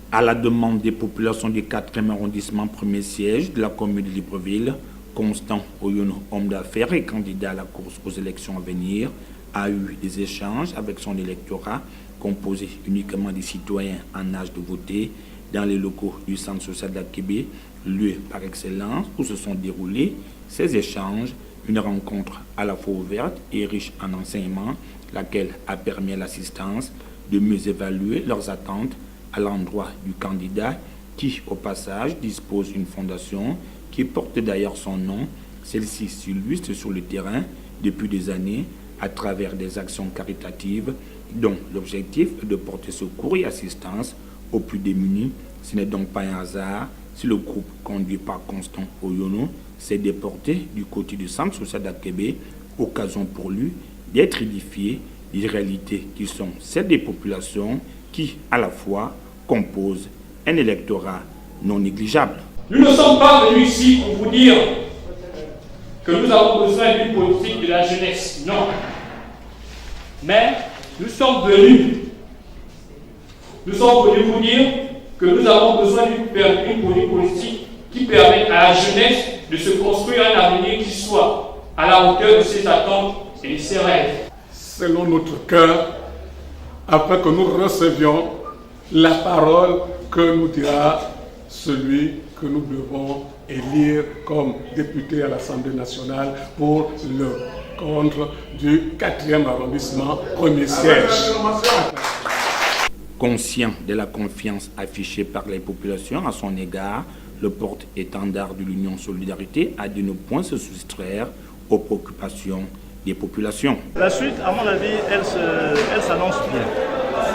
À la demande des populations du 4e arrondissement, premier siège de la commune de Libreville, Constant Oyono, homme d'affaires et candidat à la course aux élections à venir, a eu des échanges avec son électorat, composé uniquement des citoyens en âge de voter, dans les locaux du centre social d'Akébé, lieu par excellence où se sont déroulés ces échanges, une rencontre à la fois ouverte et riche en enseignements, laquelle a permis à l'assistance de mieux évaluer leurs attentes à l'endroit du candidat qui, au passage, dispose d'une fondation qui porte d'ailleurs son nom. Celle-ci s'illustre sur le terrain depuis des années à travers des actions caritatives dont l'objectif est de porter secours et assistance aux plus démunis. Ce n'est donc pas un hasard si le groupe conduit par Constant Oyono s'est déporté du côté du centre social d'Akébé, occasion pour lui d'être édifié des réalités qui sont celles des populations qui, à la fois, composent un électorat non négligeable. Nous ne sommes pas venus ici pour vous dire que nous avons besoin d'une politique de la jeunesse, non. Mais nous sommes venus vous dire que nous avons besoin d'une politique qui permette à la jeunesse de se construire un avenir qui soit à la hauteur de ses attentes et de ses rêves. Selon notre cœur, afin que nous recevions la parole que nous dira celui que nous devons élire comme député à l'Assemblée nationale pour le compte du 4e arrondissement, premier siège. Conscient de la confiance affichée par les populations à son égard, le porte-étendard de l'Union Solidarité a de ne point se soustraire aux préoccupations des populations. La suite, à mon avis, elle s'annonce bien.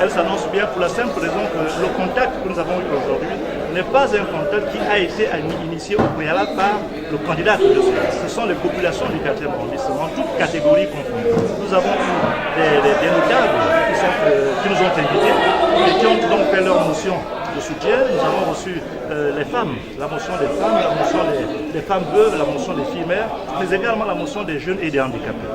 Elle s'annonce bien pour la simple raison que le contact que nous avons eu aujourd'hui n'est pas un contact qui a été initié au préalable par le candidat que je suis. Ce sont les populations du 4e arrondissement, toutes catégories confondues. Nous avons eu des notables qui nous ont invités et qui ont donc fait leur motion de soutien. Nous avons reçu les femmes, la motion des femmes, la motion des femmes veuves, la motion des filles mères, mais également la motion des jeunes et des handicapés.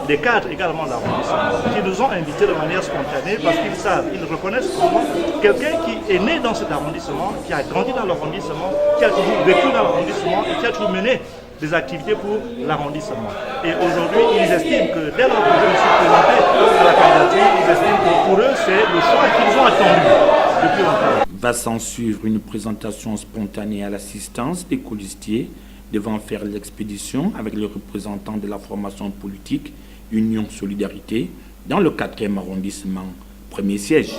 Des cadres également d'arrondissement qui nous ont invités de manière spontanée parce qu'ils savent, ils reconnaissent comment quelqu'un qui est né dans cet arrondissement, qui a grandi dans l'arrondissement, qui a toujours vécu dans l'arrondissement et qui a toujours mené des activités pour l'arrondissement. Et aujourd'hui, ils estiment que dès lors que je me suis présenté à la candidature, ils estiment que pour eux, c'est le choix qu'ils ont attendu depuis longtemps. Va s'en suivre une présentation spontanée à l'assistance des colistiers devant faire l'expédition avec les représentants de la formation politique Union Solidarité dans le 4e arrondissement, premier siège.